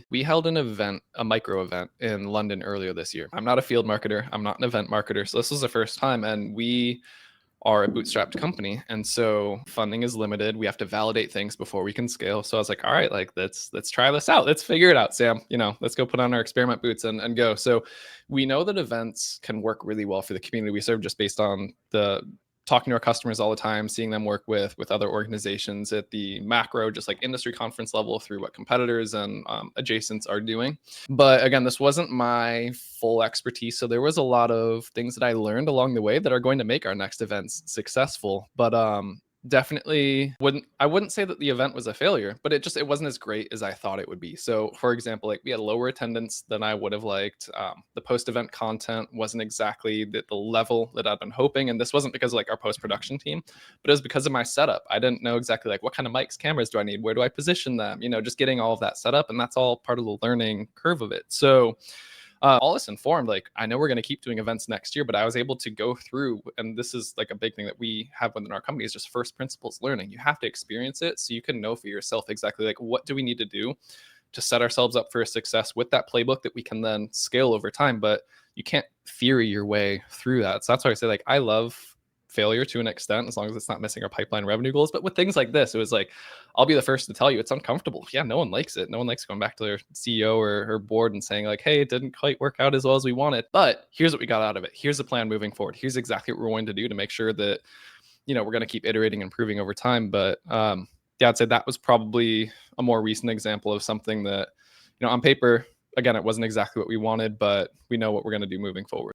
We held an event, a micro event in London earlier this year. I'm not a field marketer. I'm not an event marketer. So this was the first time, and we are a bootstrapped company, and so funding is limited. We have to validate things before we can scale. So I was like, all right, like let's try this out. Let's figure it out, Sam. Let's go put on our experiment boots and go. So we know that events can work really well for the community we serve, just based on the talking to our customers all the time, seeing them work with other organizations at the macro, just like industry conference level, through what competitors and adjacents are doing. But again, this wasn't my full expertise. So there was a lot of things that I learned along the way that are going to make our next events successful. But definitely wouldn't say that the event was a failure, but it wasn't as great as I thought it would be. So for example, like we had lower attendance than I would have liked. The post-event content wasn't exactly the level that I'd been hoping. And this wasn't because of like our post-production team, but it was because of my setup. I didn't know exactly like what kind of mics, cameras do I need? Where do I position them? Just getting all of that set up. And that's all part of the learning curve of it. So all this informed, like, I know we're going to keep doing events next year, but I was able to go through, and this is like a big thing that we have within our company, is just first principles learning. You have to experience it so you can know for yourself exactly like what do we need to do to set ourselves up for a success with that playbook that we can then scale over time. But you can't theory your way through that. So that's why I say, like, I love failure to an extent, as long as it's not missing our pipeline revenue goals. But with things like this, it was like, I'll be the first to tell you it's uncomfortable. Yeah, no one likes it. No one likes going back to their CEO or her board and saying like, hey, it didn't quite work out as well as we wanted, but here's what we got out of it. Here's the plan moving forward. Here's exactly what we're going to do to make sure that we're going to keep iterating and improving over time. But yeah, I'd say that was probably a more recent example of something that, on paper, again, it wasn't exactly what we wanted, but we know what we're going to do moving forward.